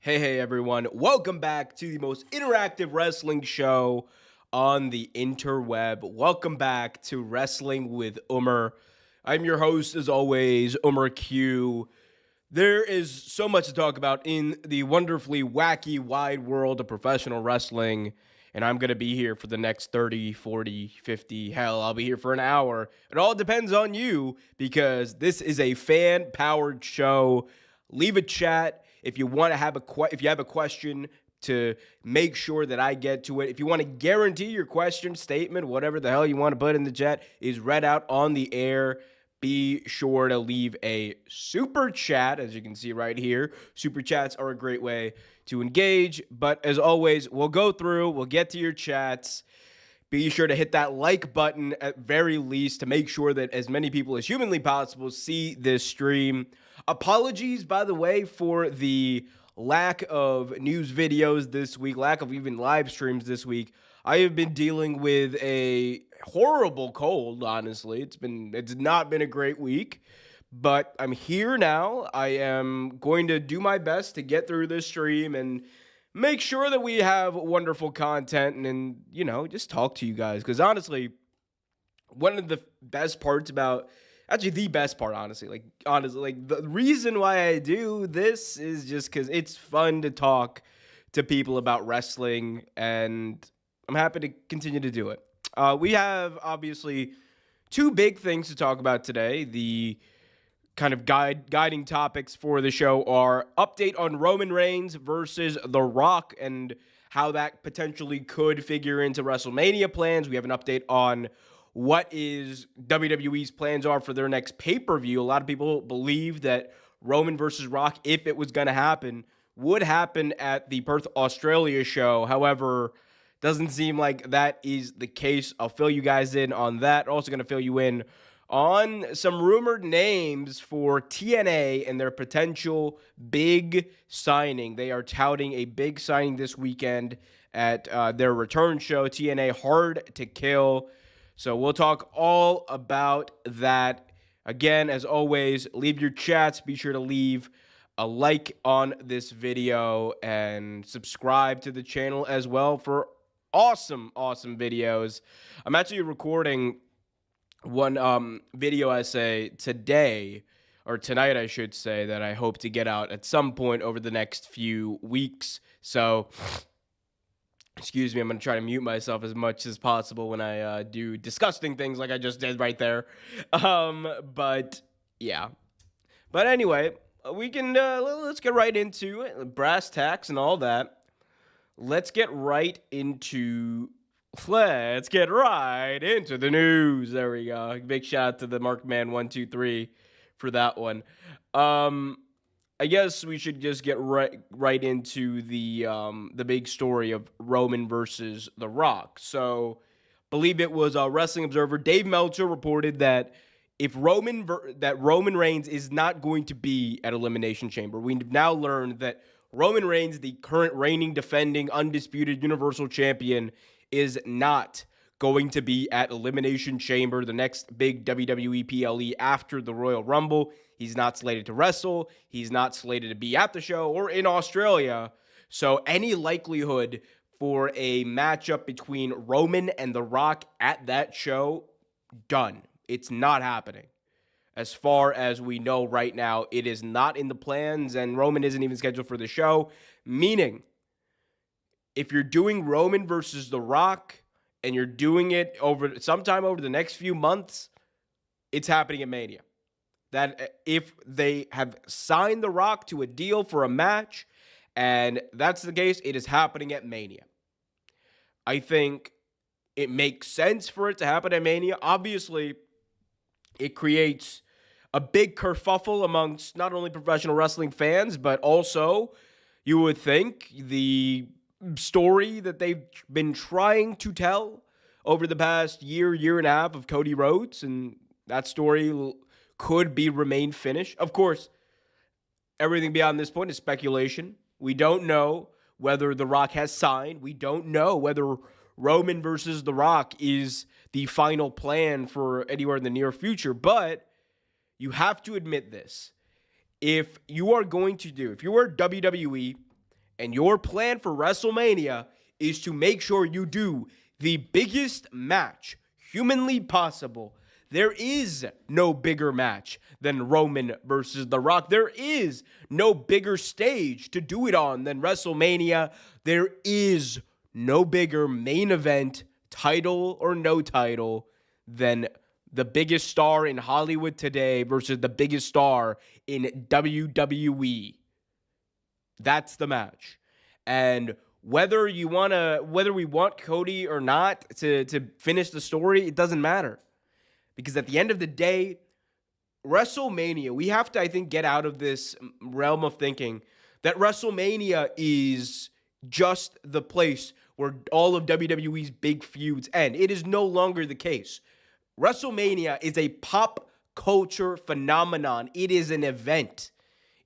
Hey, everyone. Welcome back to the most interactive wrestling show on the interweb. Welcome back to Wrestling with Omer. I'm your host, as always, Omer Q. There is so much to talk about in the wonderfully wacky, wide world of professional wrestling, and I'm going to be here for the next 30, 40, 50, hell, I'll be here for an hour. It all depends on you because this is a fan-powered show. Leave a chat if you want to have if you have a question to make sure that I get to it. If you want to guarantee your question, statement, whatever the hell you want to put in the chat is read out on the air, be sure to leave a super chat, as you can see right here. Super chats are a great way to engage, but as always, we'll go through, we'll get to your chats. Be sure to hit that like button at very least to make sure that as many people as humanly possible see this stream. Apologies, by the way, for the lack of news videos this week, lack of even live streams this week. I have been dealing with a horrible cold, honestly. It's not been a great week, but I'm here now. I am going to do my best to get through this stream and make sure that we have wonderful content and you know, just talk to you guys. Because honestly, one of the best parts about, actually the best part, honestly, the reason why I do this is just because it's fun to talk to people about wrestling, and I'm happy to continue to do it. We have, obviously, two big things to talk about today. The kind of guiding topics for the show are update on Roman Reigns versus The Rock and how that potentially could figure into WrestleMania plans. We have an update on what is WWE's plans are for their next pay-per-view. A lot of people believe that Roman versus Rock, if it was going to happen, would happen at the Perth, Australia show. However, doesn't seem like that is the case. I'll fill you guys in on that. Also going to fill you in on some rumored names for TNA and their potential big signing. They are touting a big signing this weekend at their return show, TNA Hard to Kill. So we'll talk all about that. Again, as always, leave your chats. Be sure to leave a like on this video and subscribe to the channel as well for awesome videos. I'm actually recording one video essay today, or tonight I should say, that I hope to get out at some point over the next few weeks. So excuse me, I'm going to try to mute myself as much as possible when I do disgusting things like I just did right there. But yeah. But anyway, we can, let's get right into it. Brass tacks and all that. Let's get right into the news. There we go. Big shout out to the Markman123 for that one. I guess we should just get right into the big story of Roman versus The Rock. So, believe it was a Wrestling Observer, Dave Meltzer reported that if Roman Reigns is not going to be at Elimination Chamber, we've now learned that Roman Reigns, the current reigning, defending, undisputed Universal Champion, is not going to be at Elimination Chamber, the next big WWE PLE after the Royal Rumble. He's not slated to wrestle. He's not slated to be at the show or in Australia. So any likelihood for a matchup between Roman and The Rock at that show, done. It's not happening. As far as we know right now, it is not in the plans, and Roman isn't even scheduled for the show. Meaning, if you're doing Roman versus The Rock, and you're doing it sometime over the next few months, it's happening at Mania. That if they have signed The Rock to a deal for a match, and that's the case, it is happening at Mania. I think it makes sense for it to happen at Mania. Obviously, it creates a big kerfuffle amongst not only professional wrestling fans, but also, you would think, the story that they've been trying to tell over the past year and a half of Cody Rhodes, and that story could remain finished. Of course, everything beyond this point is speculation. We don't know whether The Rock has signed. We don't know whether Roman versus The Rock is the final plan for anywhere in the near future, but you have to admit this. If you are WWE, And your plan for WrestleMania is to make sure you do the biggest match humanly possible. There is no bigger match than Roman versus The Rock. There is no bigger stage to do it on than WrestleMania. There is no bigger main event, title or no title, than the biggest star in Hollywood today versus the biggest star in WWE. That's the match. And whether we want Cody or not to finish the story, it doesn't matter. Because at the end of the day, WrestleMania, we have to, I think, get out of this realm of thinking that WrestleMania is just the place where all of WWE's big feuds end. It is no longer the case. WrestleMania is a pop culture phenomenon. It is an event.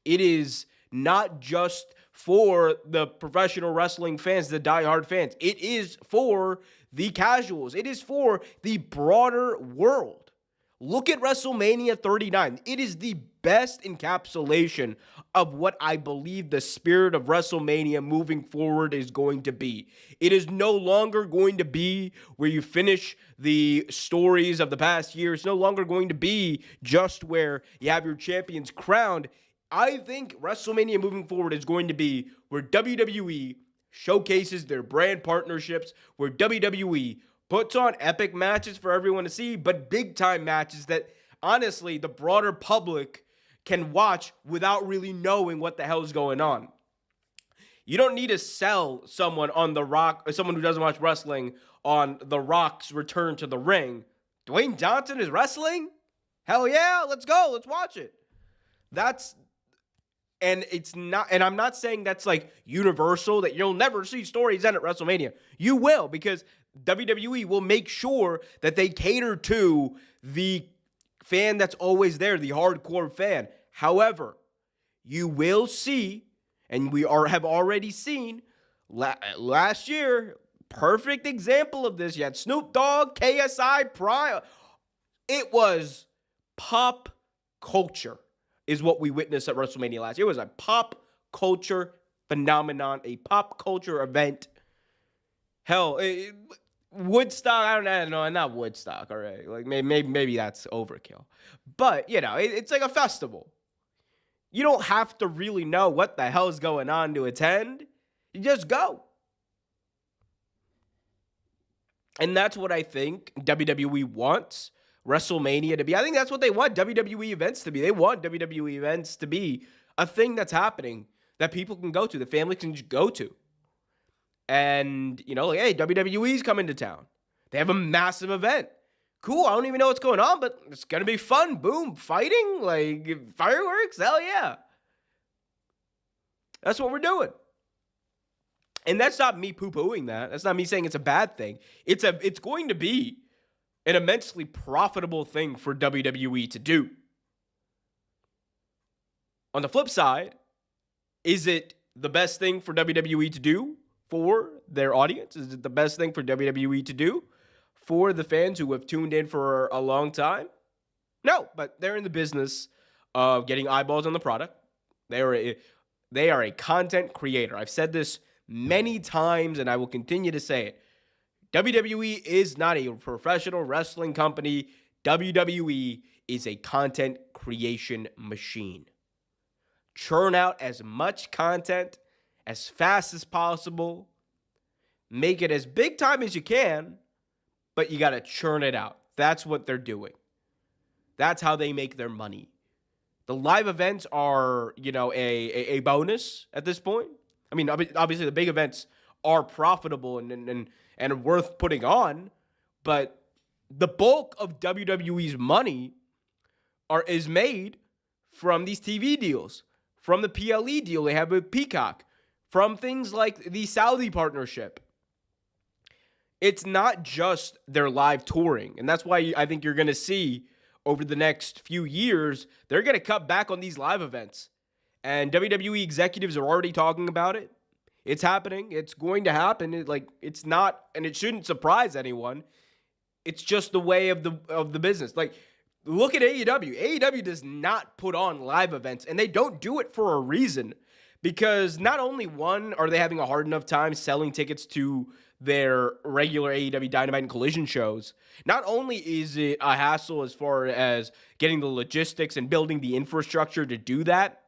It is not just for the professional wrestling fans, the diehard fans. It is for the casuals. It is for the broader world. Look at WrestleMania 39. It is the best encapsulation of what I believe the spirit of WrestleMania moving forward is going to be. It is no longer going to be where you finish the stories of the past year. It's no longer going to be just where you have your champions crowned. I think WrestleMania moving forward is going to be where WWE showcases their brand partnerships, where WWE puts on epic matches for everyone to see, but big-time matches that, honestly, the broader public can watch without really knowing what the hell is going on. You don't need to sell someone on The Rock, or someone who doesn't watch wrestling, on The Rock's return to the ring. Dwayne Johnson is wrestling? Hell yeah, let's go, let's watch it. And I'm not saying that's like universal, that you'll never see stories end at WrestleMania. You will, because WWE will make sure that they cater to the fan that's always there, the hardcore fan. However, you will see, and have already seen, last year, perfect example of this. You had Snoop Dogg, KSI, Prime. It was pop culture is what we witnessed at WrestleMania last year. It was a pop culture phenomenon, a pop culture event. Hell, Woodstock, I don't know, not Woodstock, all right? Like, maybe that's overkill. But, it's like a festival. You don't have to really know what the hell is going on to attend. You just go. And that's what I think WWE wants WrestleMania to be. I think that's what they want WWE events to be. They want WWE events to be a thing that's happening that people can go to, the family can just go to. And, hey, WWE's coming to town. They have a massive event. Cool, I don't even know what's going on, but it's going to be fun. Boom, fighting, like fireworks, hell yeah. That's what we're doing. And that's not me poo-pooing that. That's not me saying it's a bad thing. It's going to be an immensely profitable thing for WWE to do. On the flip side, is it the best thing for WWE to do for their audience? Is it the best thing for WWE to do for the fans who have tuned in for a long time? No, but they're in the business of getting eyeballs on the product. They are a content creator. I've said this many times, and I will continue to say it. WWE is not a professional wrestling company. WWE is a content creation machine. Churn out as much content as fast as possible. Make it as big time as you can, but you got to churn it out. That's what they're doing. That's how they make their money. The live events are, a bonus at this point. I mean, obviously the big events are profitable and worth putting on, but the bulk of WWE's money is made from these TV deals, from the PLE deal they have with Peacock, from things like the Saudi partnership. It's not just their live touring, and that's why I think you're going to see over the next few years, they're going to cut back on these live events. And WWE executives are already talking about it. It's happening. It's going to happen. It's not, and it shouldn't surprise anyone. It's just the way of the business. Like, look at AEW. AEW does not put on live events, and they don't do it for a reason. Because not only one, are they having a hard enough time selling tickets to their regular AEW Dynamite and Collision shows, not only is it a hassle as far as getting the logistics and building the infrastructure to do that,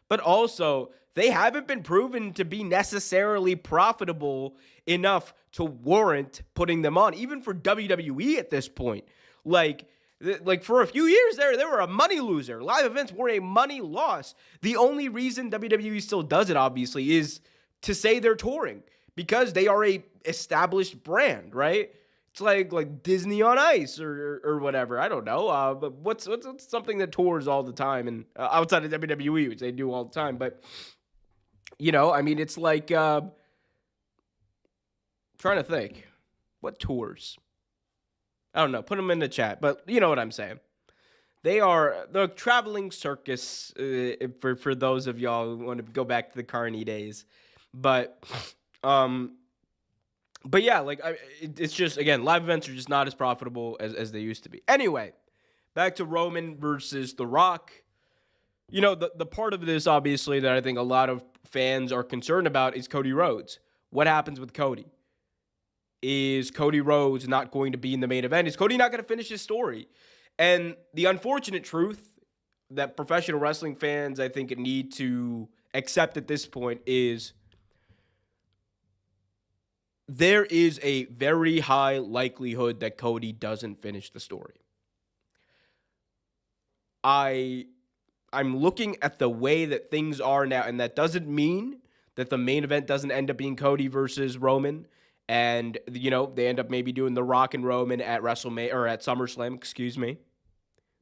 but also they haven't been proven to be necessarily profitable enough to warrant putting them on, even for WWE at this point. Like for a few years there, they were a money loser. Live events were a money loss. The only reason WWE still does it, obviously, is to say they're touring, because they are a established brand, right? It's like Disney on Ice or whatever. I don't know. But what's something that tours all the time and outside of WWE, which they do all the time. But I mean, it's like trying to think, what tours? I don't know. Put them in the chat, but you know what I'm saying. They are the traveling circus for those of y'all who want to go back to the Carney days, but yeah, it's just, again, live events are just not as profitable as they used to be. Anyway, back to Roman versus The Rock. The part of this, obviously, that I think a lot of fans are concerned about is Cody Rhodes. What happens with Cody? Is Cody Rhodes not going to be in the main event? Is Cody not going to finish his story? And the unfortunate truth that professional wrestling fans, I think, need to accept at this point is there is a very high likelihood that Cody doesn't finish the story. I'm looking at the way that things are now, and that doesn't mean that the main event doesn't end up being Cody versus Roman, and they end up maybe doing The Rock and Roman at WrestleMania or at SummerSlam. Excuse me.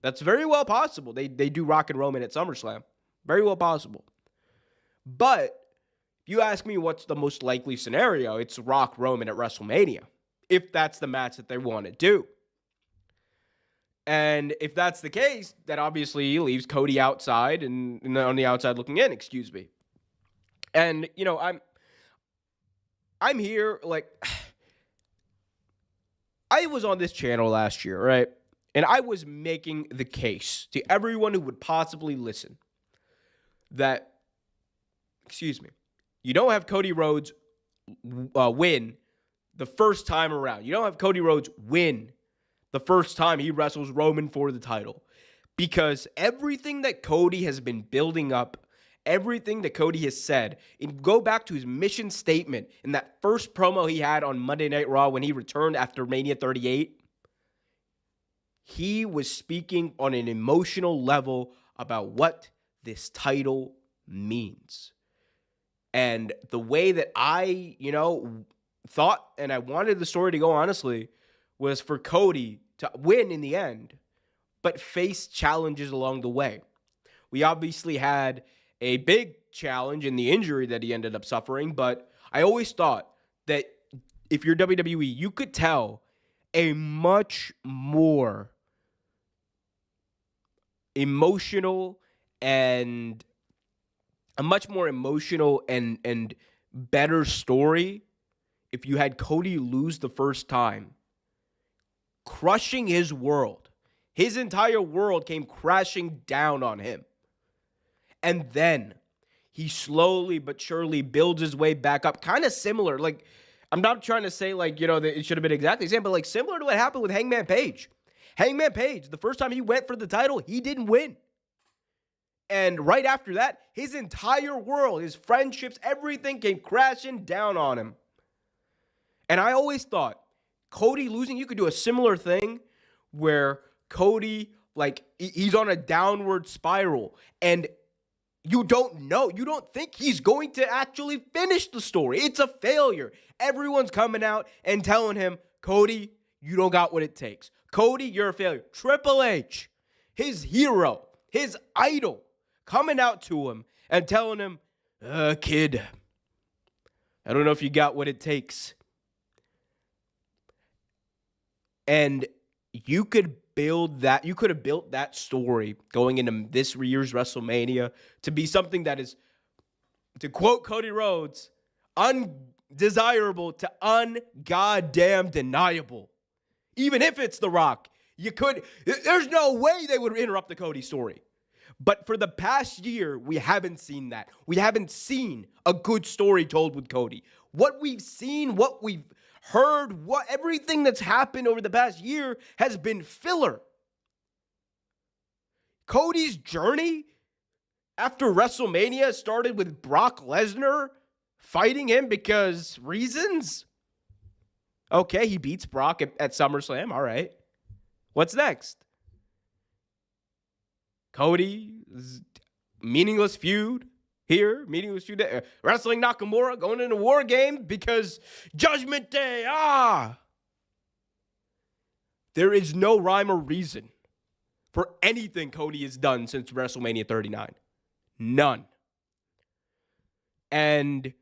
That's very well possible. They do Rock and Roman at SummerSlam. Very well possible. But if you ask me what's the most likely scenario, it's Rock Roman at WrestleMania, if that's the match that they want to do. And if that's the case, that obviously leaves Cody outside and on the outside looking in, excuse me. And, I'm here, I was on this channel last year, right? And I was making the case to everyone who would possibly listen that, you don't have Cody Rhodes win the first time around. You don't have Cody Rhodes win the first time he wrestles Roman for the title. Because everything that Cody has been building up, everything that Cody has said, and go back to his mission statement in that first promo he had on Monday Night Raw when he returned after Mania 38, he was speaking on an emotional level about what this title means. And the way that I, thought, and I wanted the story to go, honestly, was for Cody to win in the end, but face challenges along the way. We obviously had a big challenge in the injury that he ended up suffering, but I always thought that if you're WWE, you could tell a much more emotional and better story if you had Cody lose the first time, crushing his world. His entire world came crashing down on him. And then he slowly but surely builds his way back up. Kind of similar. I'm not trying to say that it should have been exactly the same, but similar to what happened with Hangman Page. Hangman Page, the first time he went for the title, he didn't win. And right after that, his entire world, his friendships, everything came crashing down on him. And I always thought, Cody losing, you could do a similar thing where Cody, he's on a downward spiral. And you don't think he's going to actually finish the story. It's a failure. Everyone's coming out and telling him, Cody, you don't got what it takes. Cody, you're a failure. Triple H, his hero, his idol, coming out to him and telling him, kid, I don't know if you got what it takes. And you could build that. You could have built that story going into this year's WrestleMania to be something that is, to quote Cody Rhodes, undesirable to ungoddamn deniable. Even if it's The Rock, there's no way they would interrupt the Cody story. But for the past year, we haven't seen that. We haven't seen a good story told with Cody. What we've seen, what we've heard, everything that's happened over the past year has been filler. Cody's journey after WrestleMania started with Brock Lesnar fighting him because reasons. Okay, he beats Brock at SummerSlam. All right. What's next? Cody's meaningless feud here, meaningless feud there. Wrestling Nakamura, going into War Game because Judgment Day. There is no rhyme or reason for anything Cody has done since WrestleMania 39. None. And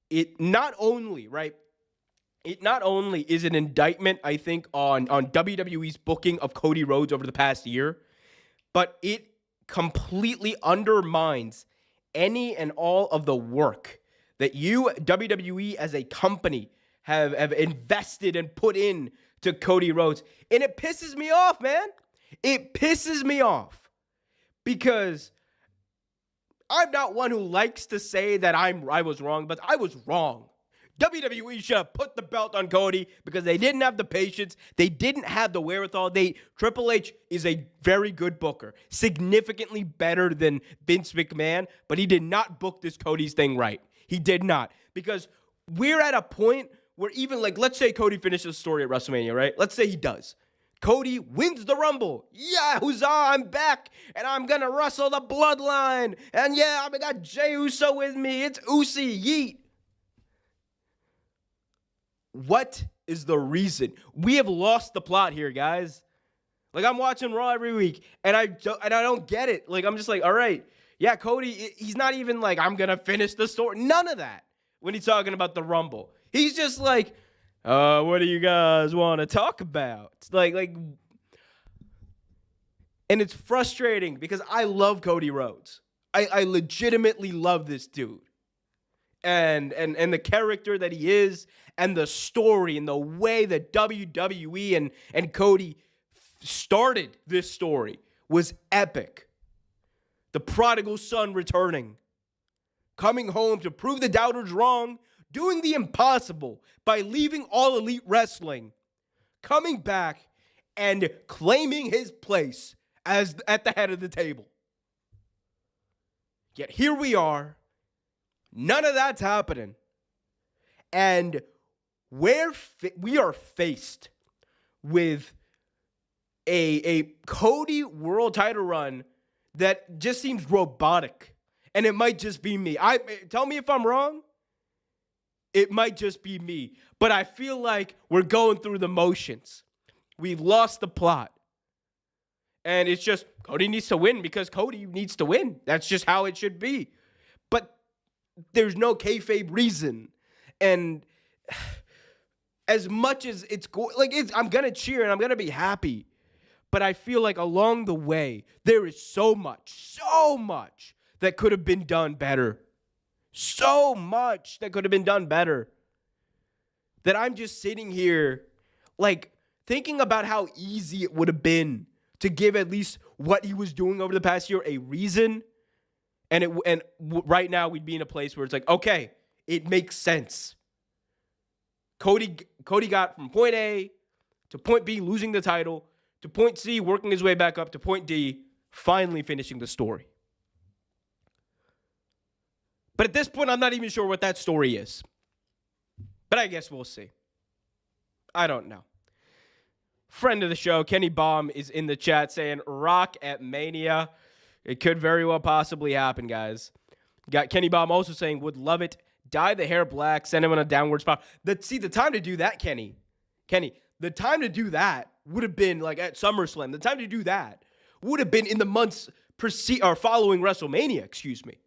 it not only, right? It not only is an indictment, I think, on WWE's booking of Cody Rhodes over the past year, but it completely undermines any and all of the work that you, WWE as a company, have invested and put in to Cody Rhodes. And it pisses me off, man. It pisses me off because I'm not one who likes to say that I was wrong, but I was wrong. WWE should have put the belt on Cody because they didn't have the patience. They didn't have the wherewithal. Triple H is a very good booker, significantly better than Vince McMahon, but he did not book this Cody's thing right. He did not, because we're at a point where even, like, let's say Cody finishes the story at WrestleMania, right? Let's say he does. Cody wins the Rumble. Yeah, huzzah, I'm back, and I'm going to wrestle the Bloodline. And yeah, I got Jey Uso with me. It's Usi, yeet. What is the reason? We have lost the plot here, guys. Like, I'm watching Raw every week, and I don't get it. Like, I'm just like, all right, yeah, Cody, he's not even like, I'm going to finish the story. None of that when he's talking about the Rumble. He's just like, what do you guys want to talk about? It's like, and it's frustrating because I love Cody Rhodes. I legitimately love this dude. And the character that he is, and the story, and the way that WWE and Cody started this story was epic. The prodigal son returning, coming home to prove the doubters wrong, doing the impossible by leaving All Elite Wrestling, coming back and claiming his place as at the head of the table. Yet here we are. None of that's happening. And we are faced with a Cody world title run that just seems robotic. And it might just be me. Tell me if I'm wrong. It might just be me. But I feel like we're going through the motions. We've lost the plot. And it's just, Cody needs to win because Cody needs to win. That's just how it should be. But there's no kayfabe reason. And as much as I'm going to cheer and I'm going to be happy. But I feel like along the way, there is so much that could have been done better. So much that could have been done better. That I'm just sitting here, like, thinking about how easy it would have been to give at least what he was doing over the past year a reason. And right now we'd be in a place where it's like, okay, it makes sense. Cody got from point A to point B, losing the title, to point C, working his way back up, to point D, finally finishing the story. But at this point, I'm not even sure what that story is. But I guess we'll see. I don't know. Friend of the show, Kenny Baum, is in the chat saying, Rock at Mania. It could very well possibly happen, guys. Got Kenny Baum also saying, would love it. Dye the hair black, send him on a downward spiral. The time to do that, Kenny, the time to do that would have been like at SummerSlam. The time to do that would have been in the months following WrestleMania, excuse me.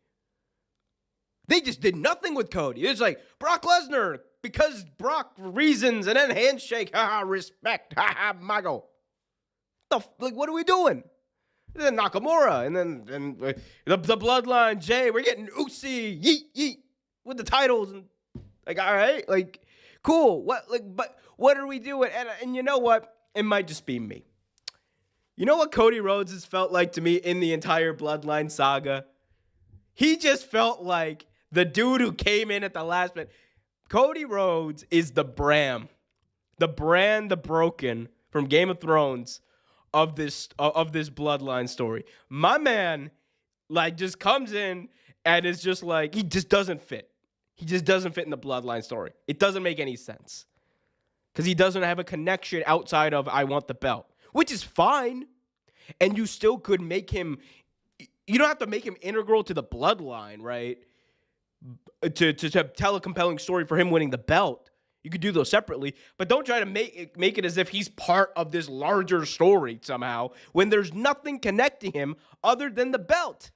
They just did nothing with Cody. It's like, Brock Lesnar, because Brock reasons, and then handshake, respect, mago. What are we doing? And then Nakamura, and then the Bloodline, Jey, we're getting Usi, yeet, with the titles, and like, all right, like, cool. But what are we doing? And you know what? It might just be me. You know what Cody Rhodes has felt like to me in the entire Bloodline saga? He just felt like the dude who came in at the last minute. Cody Rhodes is the Bram, the broken from Game of Thrones of this Bloodline story. My man, like, just comes in and is just like, he just doesn't fit. He just doesn't fit in the Bloodline story. It doesn't make any sense because he doesn't have a connection outside of I want the belt, which is fine. And you still could make him. You don't have to make him integral to the Bloodline, right? To tell a compelling story for him winning the belt. You could do those separately, but don't try to make it as if he's part of this larger story somehow when there's nothing connecting him other than the belt.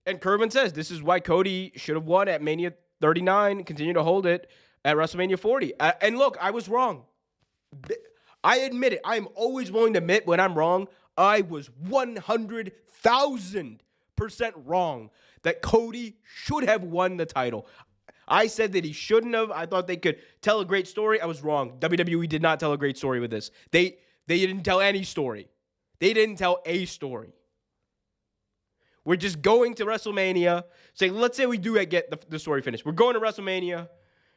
And Kerwin says this is why Cody should have won at Mania 39, continue to hold it at WrestleMania 40. And look, I was wrong. I admit it. I am always willing to admit when I'm wrong. I was 100,000% wrong that Cody should have won the title. I said that he shouldn't have. I thought they could tell a great story. I was wrong. WWE did not tell a great story with this. They didn't tell any story. They didn't tell a story. We're just going to WrestleMania. Let's say we do get the story finished. We're going to WrestleMania.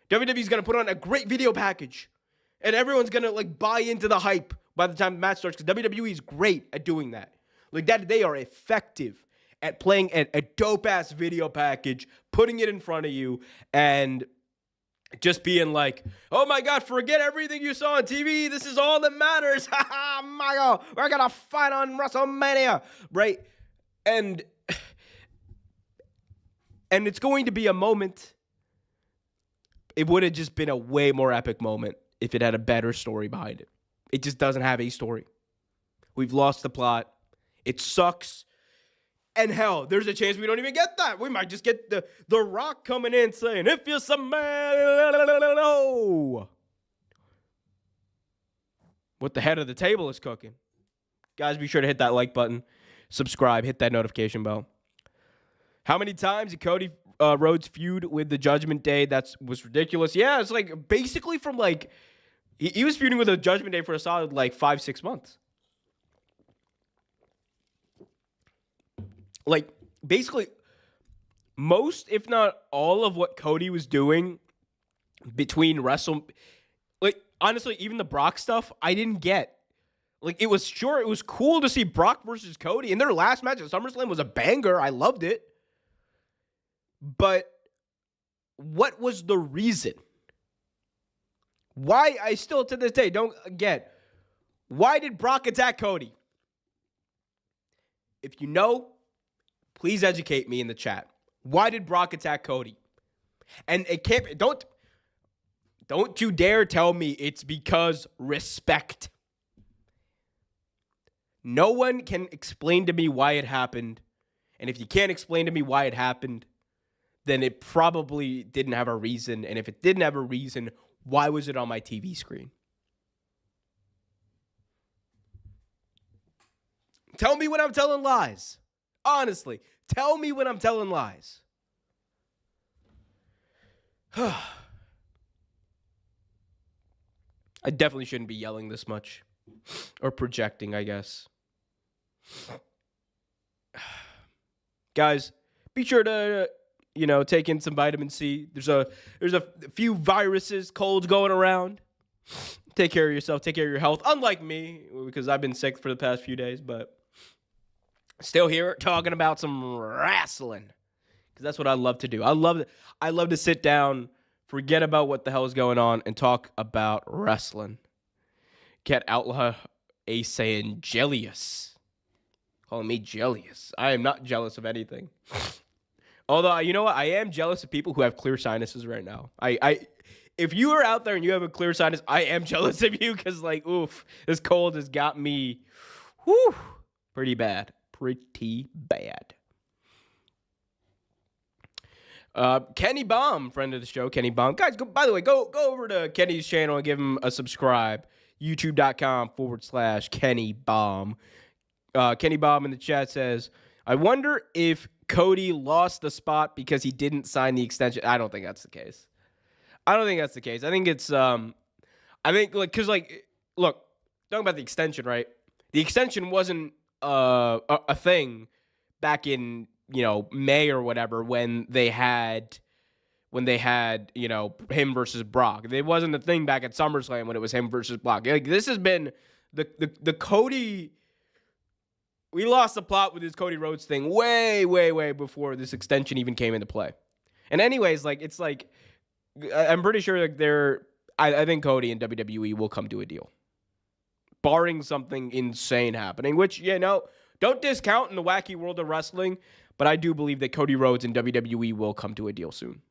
WWE's going to put on a great video package. And everyone's going to buy into the hype by the time the match starts. Because WWE is great at doing that. They are effective at playing a dope-ass video package, putting it in front of you, and just being like, oh my God, forget everything you saw on TV. This is all that matters. My God, we're going to fight on WrestleMania. Right? And it's going to be a moment. It would have just been a way more epic moment if it had a better story behind it. It just doesn't have a story. We've lost the plot. It sucks. And hell, there's a chance we don't even get that. We might just get the Rock coming in saying, if you're some man, what the head of the table is cooking. Guys, be sure to hit that like button, subscribe, hit that notification bell. How many times did Cody Rhodes feud with the Judgment Day? That was ridiculous. Yeah, it's basically from he was feuding with the Judgment Day for a solid 5-6 months. Basically, most, if not all of what Cody was doing between honestly, even the Brock stuff, I didn't get. It was cool to see Brock versus Cody, and their last match at SummerSlam was a banger. I loved it. But what was the reason? Why, I still to this day don't get, why did Brock attack Cody? If you know, please educate me in the chat. Why did Brock attack Cody? And it can't, don't you dare tell me it's because respect. No one can explain to me why it happened. And if you can't explain to me why it happened, then it probably didn't have a reason. And if it didn't have a reason, why was it on my TV screen? Tell me when I'm telling lies. Honestly, tell me when I'm telling lies. I definitely shouldn't be yelling this much. Or projecting, I guess. Guys, be sure to, take in some vitamin C. There's a few viruses, colds going around. Take care of yourself. Take care of your health. Unlike me, because I've been sick for the past few days, but still here talking about some wrestling. Because that's what I love to do. I love to sit down, forget about what the hell is going on, and talk about wrestling. Cat Outlaw Ace saying jealous. Calling me jealous. I am not jealous of anything. Although, you know what? I am jealous of people who have clear sinuses right now. If you are out there and you have a clear sinus, I am jealous of you because, oof, this cold has got me, pretty bad. Pretty bad. Kenny Baum, friend of the show, Kenny Baum. Guys, by the way, go over to Kenny's channel and give him a subscribe. YouTube.com/Kenny Baum. Kenny Baum in the chat says, I wonder if Cody lost the spot because he didn't sign the extension. I don't think that's the case. I think it's, look, talking about the extension, right? The extension wasn't a thing back in, May or whatever when they had him versus Brock. It wasn't a thing back at SummerSlam when it was him versus Brock. Like, this has been the Cody. We lost the plot with this Cody Rhodes thing way, way, way before this extension even came into play. And anyways, it's like I'm pretty sure I think Cody and WWE will come to a deal, barring something insane happening. Which don't discount in the wacky world of wrestling, but I do believe that Cody Rhodes and WWE will come to a deal soon.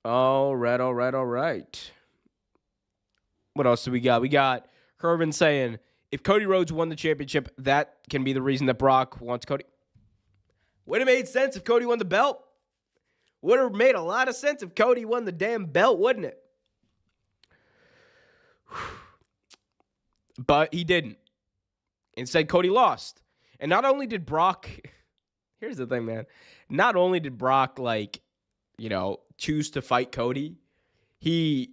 All right. What else do we got? We got Kervin saying, if Cody Rhodes won the championship, that can be the reason that Brock wants Cody. Would have made sense if Cody won the belt. Would have made a lot of sense if Cody won the damn belt, wouldn't it? But he didn't. Instead, Cody lost. And not only did Brock... Here's the thing, man. Not only did Brock, choose to fight Cody, he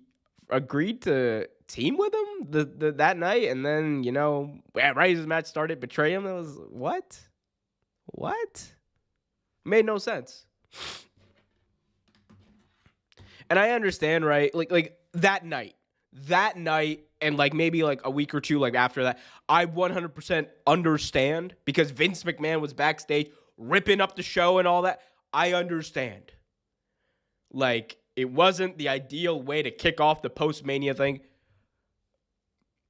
agreed to team with him that night, and then, right as the match started, betray him. It was, what? Made no sense. And I understand, right? Like that night, and maybe a week or two after that, I 100% understand, because Vince McMahon was backstage ripping up the show and all that. I understand. It wasn't the ideal way to kick off the post-Mania thing.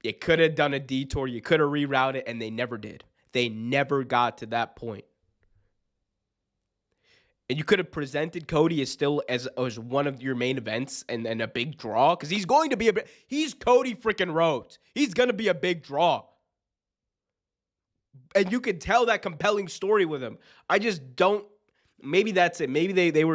You could have done a detour. You could have rerouted, and they never did. They never got to that point. And you could have presented Cody as one of your main events and a big draw, because he's going to be he's Cody freaking Rhodes. He's going to be a big draw. And you could tell that compelling story with him. I just don't. Maybe that's it. Maybe they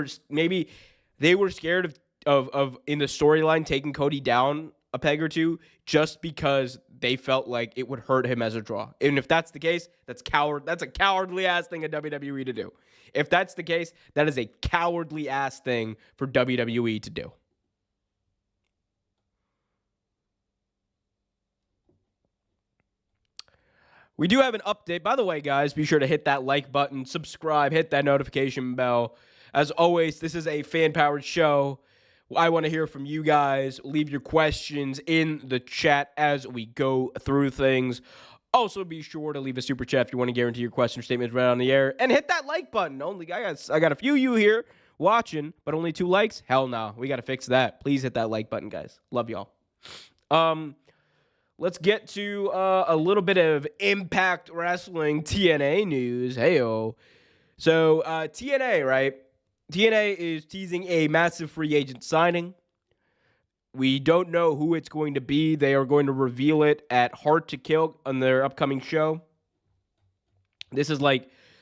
were scared of in the storyline taking Cody down a peg or two, just because they felt like it would hurt him as a draw. And if that's the case, that's a cowardly ass thing of WWE to do. If that's the case, that is a cowardly ass thing for WWE to do. We do have an update. By the way, guys, be sure to hit that like button, subscribe, hit that notification bell. As always, this is a fan-powered show. I want to hear from you guys. Leave your questions in the chat as we go through things. Also, be sure to leave a super chat if you want to guarantee your question or statements right on the air. And hit that like button. I got a few of you here watching, but only 2 likes? Hell no. We got to fix that. Please hit that like button, guys. Love y'all. Let's get to a little bit of Impact Wrestling TNA news. Heyo. So, TNA, right? TNA is teasing a massive free agent signing. We don't know who it's going to be. They are going to reveal it at Hard to Kill on their upcoming show. This is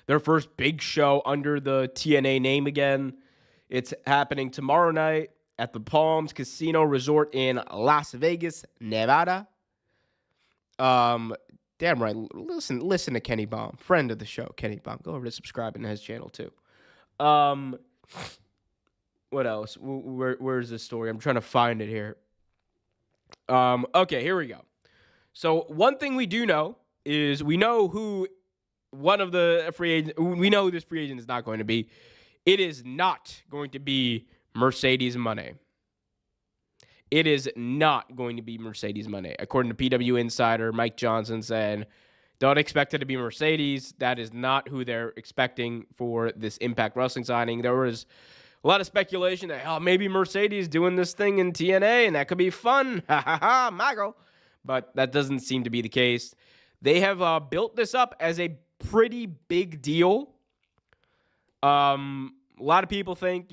their first big show under the TNA name again. It's happening tomorrow night at the Palms Casino Resort in Las Vegas, Nevada. Damn right. Listen to Kenny Baum, friend of the show, Kenny Baum. Go over to subscribe to his channel too. What else? Where's this story? I'm trying to find it here. Okay, here we go. So one thing we do know is we know who one of the free agents. We know who this free agent is not going to be. It is not going to be Mercedes Moné. It is not going to be Mercedes Moné. According to PW Insider, Mike Johnson said, don't expect it to be Mercedes. That is not who they're expecting for this Impact Wrestling signing. There was a lot of speculation that, maybe Mercedes doing this thing in TNA, and that could be fun. Ha ha ha, Mago. But that doesn't seem to be the case. They have built this up as a pretty big deal. A lot of people think,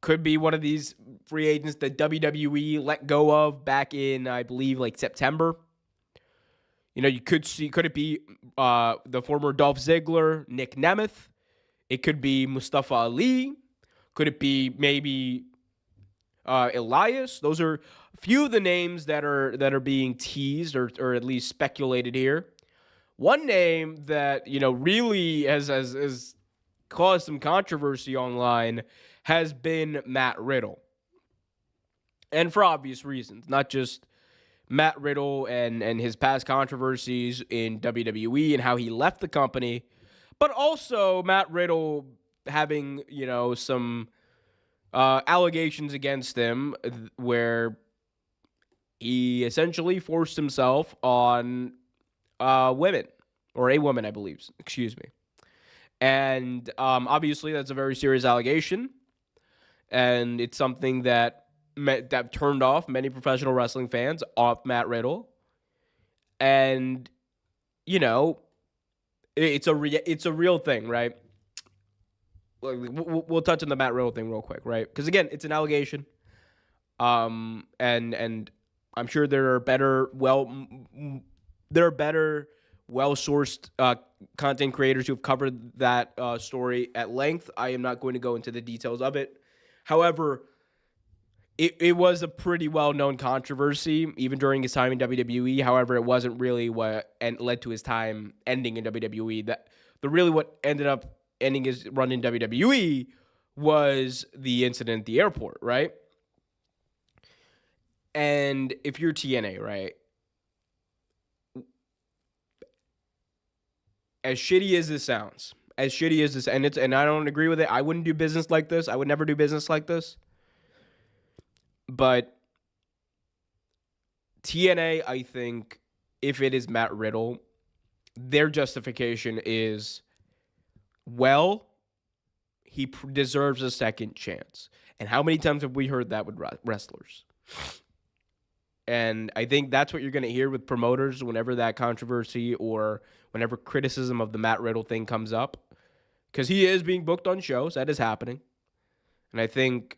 could be one of these free agents that WWE let go of back in, I believe, September. You could it be the former Dolph Ziggler, Nick Nemeth? It could be Mustafa Ali. Could it be maybe Elias? Those are a few of the names that are being teased or at least speculated here. One name that really has caused some controversy online has been Matt Riddle. And for obvious reasons, not just Matt Riddle and his past controversies in WWE and how he left the company, but also Matt Riddle having, some allegations against him where he essentially forced himself on women, or a woman, I believe. Excuse me. And obviously, that's a very serious allegation, and it's something that turned off many professional wrestling fans off Matt Riddle. And it's a real thing, right? We'll touch on the Matt Riddle thing real quick, right? Because again, it's an allegation. And I'm sure there are better, well-sourced content creators who have covered that story at length. I am not going to go into the details of it. However, it was a pretty well-known controversy, even during his time in WWE. However, it wasn't really what led to his time ending in WWE. What ended up ending his run in WWE was the incident at the airport, right? And if you're TNA, right, as shitty as this sounds, and I don't agree with it. I wouldn't do business like this. I would never do business like this. But TNA, I think, if it is Matt Riddle, their justification is, well, he deserves a second chance. And how many times have we heard that with wrestlers? And I think that's what you're going to hear with promoters whenever that controversy or whenever criticism of the Matt Riddle thing comes up. Because he is being booked on shows. That is happening. And I think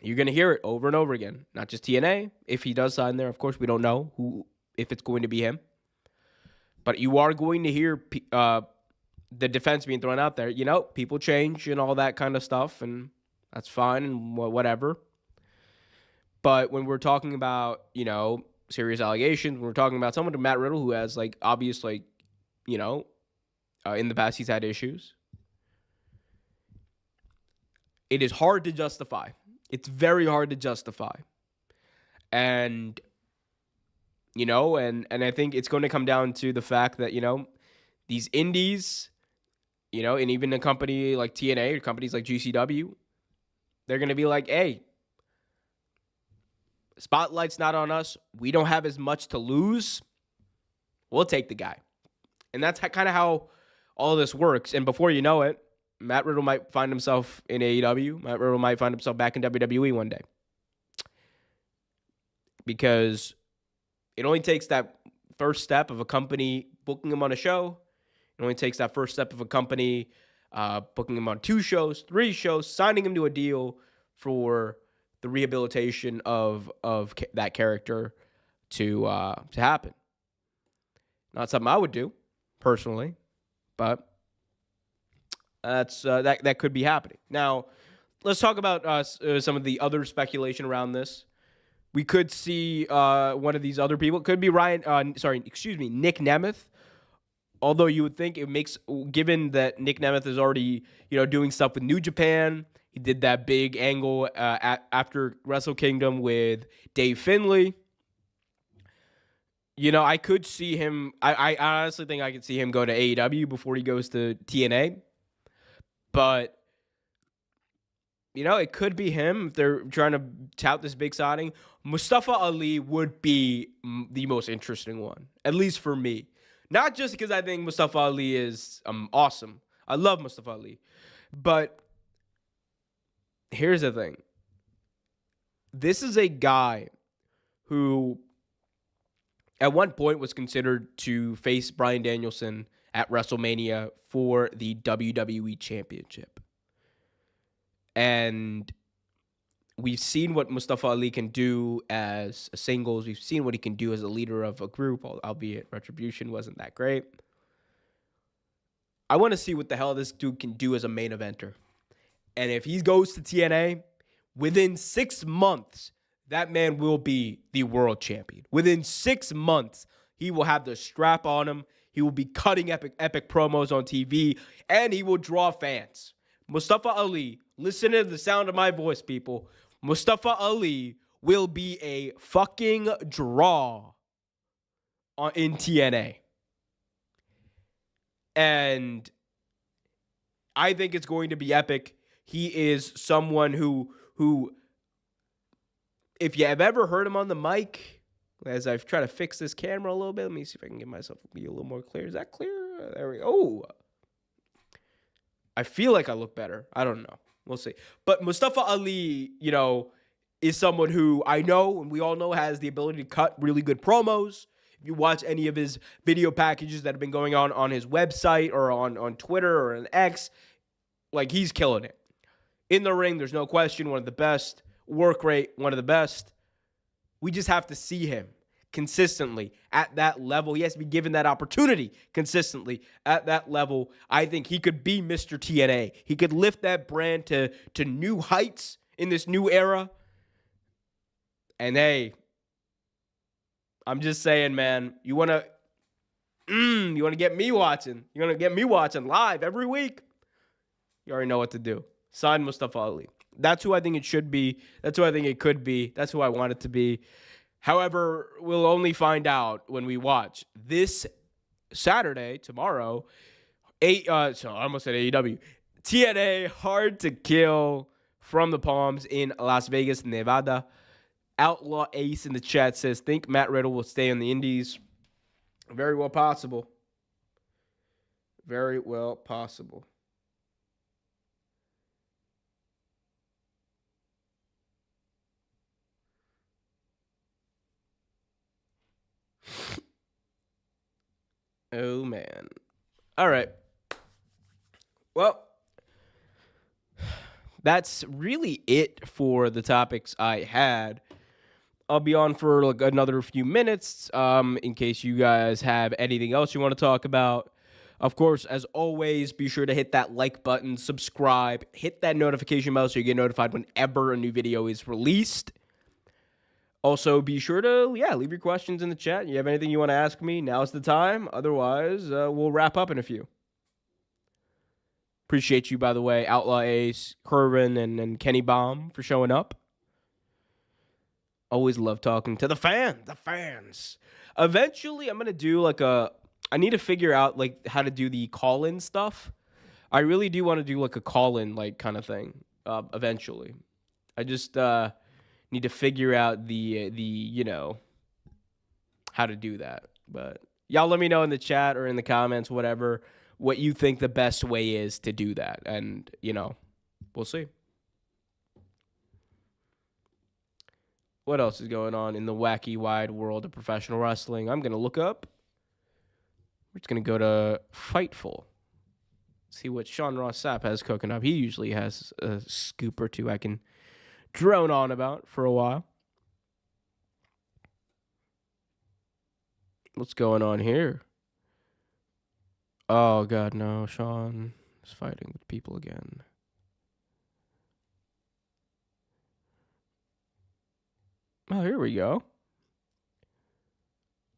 you're going to hear it over and over again. Not just TNA. If he does sign there, of course, we don't know if it's going to be him. But you are going to hear the defense being thrown out there. People change and all that kind of stuff. And that's fine and whatever. But when we're talking about, serious allegations, when we're talking about someone to Matt Riddle who has, obviously, in the past he's had issues, it is hard to justify. It's very hard to justify. And, and I think it's going to come down to the fact that, these indies, and even a company like TNA or companies like GCW, they're going to be like, hey, spotlight's not on us. We don't have as much to lose. We'll take the guy. And that's kind of how all of this works. And before you know it, Matt Riddle might find himself in AEW. Matt Riddle might find himself back in WWE one day. Because it only takes that first step of a company booking him on a show. It only takes that first step of a company booking him on 2 shows, 3 shows, signing him to a deal for the rehabilitation of that character to happen. Not something I would do personally, but that could be happening. Now, let's talk about some of the other speculation around this. We could see one of these other people. It could be Nick Nemeth. Although you would think it makes, given that Nick Nemeth is already, doing stuff with New Japan. He did that big angle after Wrestle Kingdom with Dave Finlay. I could see him. I honestly think I could see him go to AEW before he goes to TNA. But, it could be him if they're trying to tout this big signing. Mustafa Ali would be the most interesting one, at least for me. Not just because I think Mustafa Ali is awesome. I love Mustafa Ali. But here's the thing. This is a guy who at one point was considered to face Bryan Danielson at WrestleMania for the WWE Championship. And we've seen what Mustafa Ali can do as a singles. We've seen what he can do as a leader of a group, albeit Retribution wasn't that great. I want to see what the hell this dude can do as a main eventer. And if he goes to TNA, within 6 months, that man will be the world champion. Within 6 months, he will have the strap on him. He will be cutting epic promos on TV, and he will draw fans. Mustafa Ali, listen to the sound of my voice, people. Mustafa Ali will be a fucking draw in TNA. And I think it's going to be epic. He is someone who if you have ever heard him on the mic, as I've tried to fix this camera a little bit, let me see if I can get myself to be a little more clear. Is that clear? There we go. Oh, I feel like I look better. I don't know. We'll see. But Mustafa Ali, is someone who I know and we all know has the ability to cut really good promos. If you watch any of his video packages that have been going on his website or on Twitter or on X, like, he's killing it. In the ring, there's no question, one of the best. Work rate, one of the best. We just have to see him consistently at that level. He has to be given that opportunity consistently at that level. I think he could be Mr. TNA. He could lift that brand to new heights in this new era. And hey, I'm just saying, man, you want to get me watching. You want to get me watching live every week. You already know what to do. Sign Mustafa Ali. That's who I think it should be. That's who I think it could be. That's who I want it to be. However, we'll only find out when we watch this Saturday, tomorrow. I almost said AEW. TNA Hard to Kill from the Palms in Las Vegas, Nevada. Outlaw Ace in the chat says, think Matt Riddle will stay in the Indies. Very well possible. Very well possible. Oh, man. All right. Well, that's really it for the topics I had. I'll be on for like another few minutes in case you guys have anything else you want to talk about. Of course, as always, be sure to hit that like button, subscribe, hit that notification bell so you get notified whenever a new video is released. Also, be sure to, leave your questions in the chat. You have anything you want to ask me, now's the time. Otherwise, we'll wrap up in a few. Appreciate you, by the way, Outlaw Ace, Kerwin, and Kenny Baum for showing up. Always love talking to the fans. Eventually, I'm going to do I need to figure out how to do the call-in stuff. I really do want to do a call-in kind of thing eventually. I just need to figure out the how to do that. But y'all let me know in the chat or in the comments, whatever, what you think the best way is to do that. And, we'll see. What else is going on in the wacky wide world of professional wrestling? I'm going to look up. We're just going to go to Fightful. See what Sean Ross Sapp has cooking up. He usually has a scoop or two I can drone on about for a while. What's going on here? Oh, God, no. Sean is fighting with people again. Oh, here we go.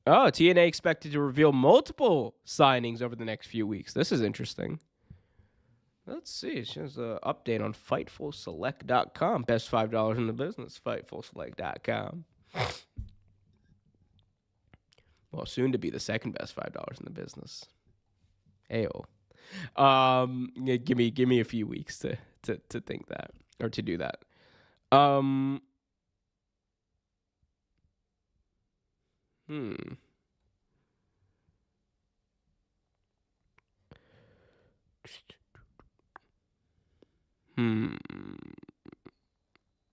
Oh, TNA expected to reveal multiple signings over the next few weeks. This is interesting. Let's see. It shows an update on FightfulSelect.com. Best $5 in the business. FightfulSelect.com. Well, soon to be the second best $5 in the business. Ayo. Give me a few weeks to think that or to do that.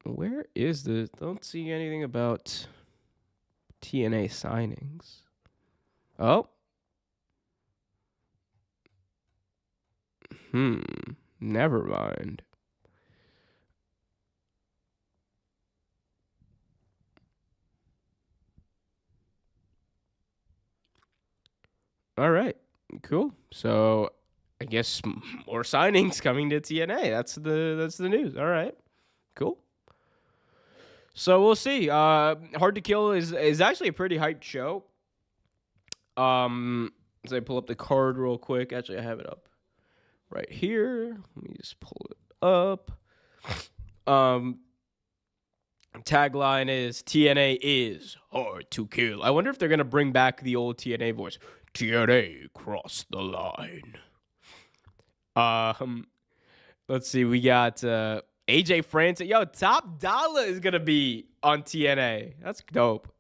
Where is this? Don't see anything about TNA signings. Oh. Never mind. All right. Cool. So I guess more signings coming to TNA. That's the news. All right. Cool. So we'll see. Hard to Kill is actually a pretty hyped show. As I pull up the card real quick. Actually, I have it up right here. Let me just pull it up. Tagline is TNA is hard to kill. I wonder if they're going to bring back the old TNA voice. TNA cross the line. Let's see. We got AJ Francis. Yo, Top Dollar is going to be on TNA. That's dope.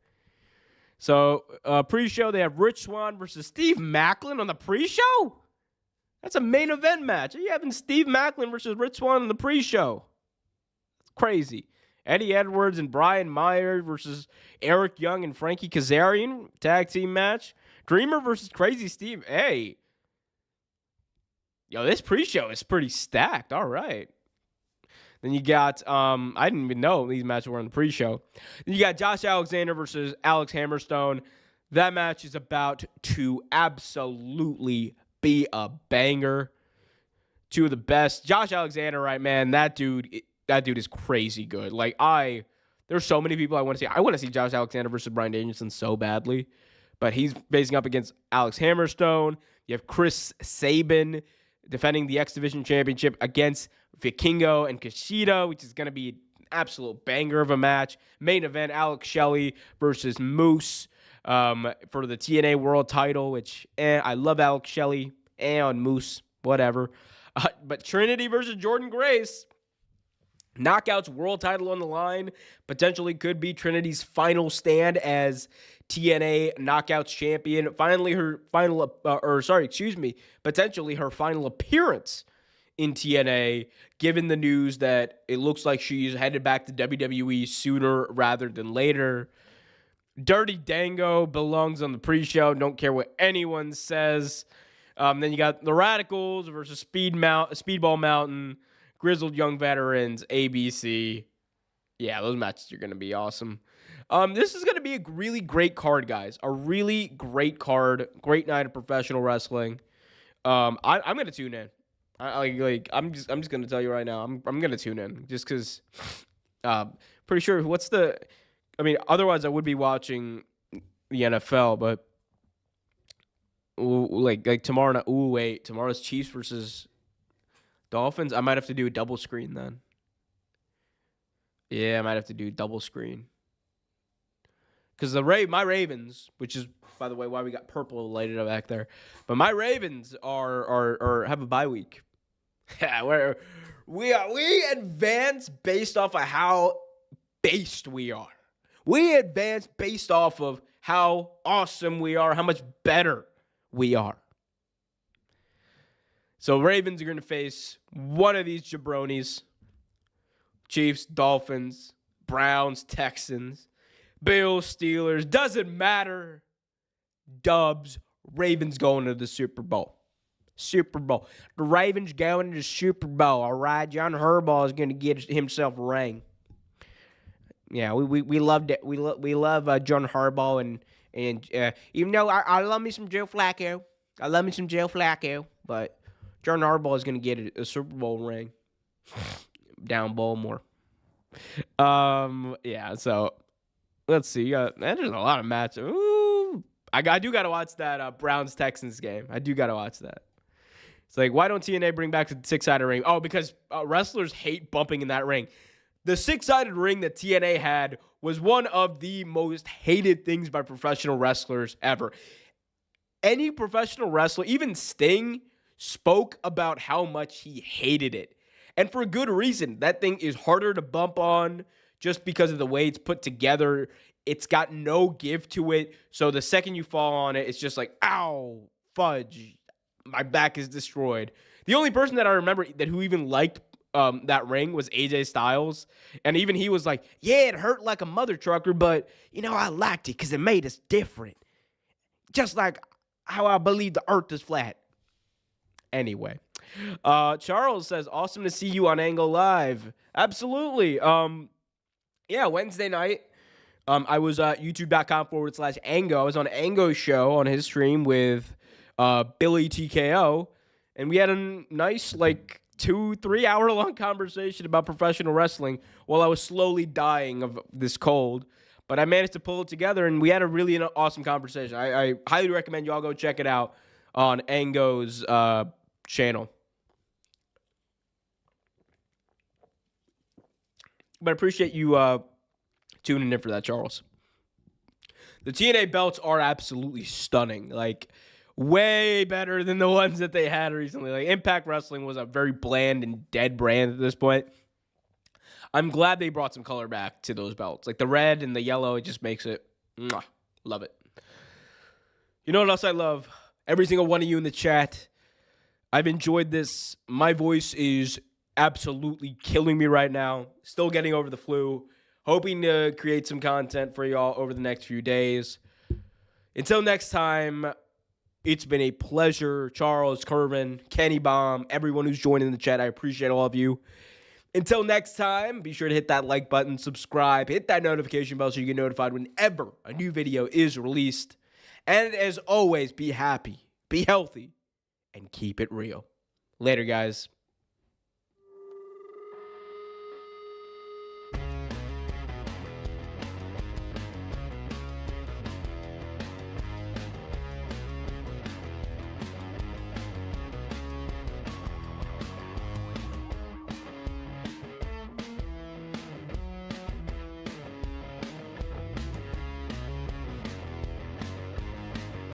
So, pre-show, they have Rich Swann versus Steve Macklin on the pre-show? That's a main event match. Are you having Steve Macklin versus Rich Swann on the pre-show? It's crazy. Eddie Edwards and Brian Myers versus Eric Young and Frankie Kazarian. Tag team match. Dreamer versus Crazy Steve. Hey. Yo, this pre-show is pretty stacked. All right. Then you got, I didn't even know these matches were on the pre-show. Then you got Josh Alexander versus Alex Hammerstone. That match is about to absolutely be a banger. Two of the best. Josh Alexander, right, man, that dude is crazy good. Like, there's so many people I want to see. I want to see Josh Alexander versus Bryan Danielson so badly. But he's facing up against Alex Hammerstone. You have Chris Sabin defending the X Division Championship against Vikingo and Kushida, which is going to be an absolute banger of a match. Main event, Alex Shelley versus Moose for the TNA World title, which, I love Alex Shelley. On Moose, whatever. But Trinity versus Jordan Grace. Knockouts world title on the line. Potentially could be Trinity's final stand as TNA Knockouts champion. Potentially her final appearance in TNA, given the news that it looks like she's headed back to WWE sooner rather than later. Dirty Dango belongs on the pre-show. Don't care what anyone says. Then you got the Radicals versus Speedball Mountain, Grizzled Young Veterans, ABC. Yeah, those matches are going to be awesome. This is going to be a really great card, guys. A really great card. Great night of professional wrestling. I'm going to tune in. I'm just going to tell you right now. I'm going to tune in just because. Pretty sure. Otherwise I would be watching the NFL, but tomorrow night. Tomorrow's Chiefs versus Dolphins. I might have to do a double screen then. Yeah, I might have to do double screen. Because my Ravens, which is, by the way, why we got purple lighted up back there, but my Ravens are have a bye week. Yeah, we advance based off of how based we are. We advance based off of how awesome we are, how much better we are. So Ravens are going to face one of these jabronis. Chiefs, Dolphins, Browns, Texans, Bills, Steelers. Doesn't matter. Dubs. Ravens going to the Super Bowl. Super Bowl. The Ravens going to the Super Bowl. All right. John Harbaugh is going to get himself a ring. Yeah, we love John Harbaugh and even though I love me some Joe Flacco. But John Harbaugh is going to get a Super Bowl ring down Baltimore. Yeah, so let's see. There's a lot of matches. Ooh, I do got to watch that Browns-Texans game. I do got to watch that. It's like, why don't TNA bring back the six-sided ring? Oh, because wrestlers hate bumping in that ring. The six-sided ring that TNA had was one of the most hated things by professional wrestlers ever. Any professional wrestler, even Sting, spoke about how much he hated it. And for a good reason. That thing is harder to bump on just because of the way it's put together. It's got no give to it. So the second you fall on it, it's just like, ow, fudge. My back is destroyed. The only person that I remember who even liked that ring was AJ Styles. And even he was like, yeah, it hurt like a mother trucker, but, I liked it because it made us different. Just like how I believe the earth is flat. Anyway. Charles says, awesome to see you on Angle Live. Absolutely. Yeah, Wednesday night, I was at youtube.com/Ango. I was on Ango's show on his stream with Billy TKO. And we had a nice, 2-3 hour long conversation about professional wrestling while I was slowly dying of this cold. But I managed to pull it together, and we had a really awesome conversation. I highly recommend you all go check it out on Ango's channel. But I appreciate you Tune in for that, Charles. The TNA belts are absolutely stunning. Like, way better than the ones that they had recently. Like, Impact Wrestling was a very bland and dead brand at this point. I'm glad they brought some color back to those belts. Like, the red and the yellow, it just makes it, love it. You know what else I love? Every single one of you in the chat. I've enjoyed this. My voice is absolutely killing me right now. Still getting over the flu. Hoping to create some content for y'all over the next few days. Until next time, it's been a pleasure. Charles, Kervin, Kenny Bomb, everyone who's joined in the chat, I appreciate all of you. Until next time, be sure to hit that like button, subscribe, hit that notification bell so you get notified whenever a new video is released. And as always, be happy, be healthy, and keep it real. Later, guys.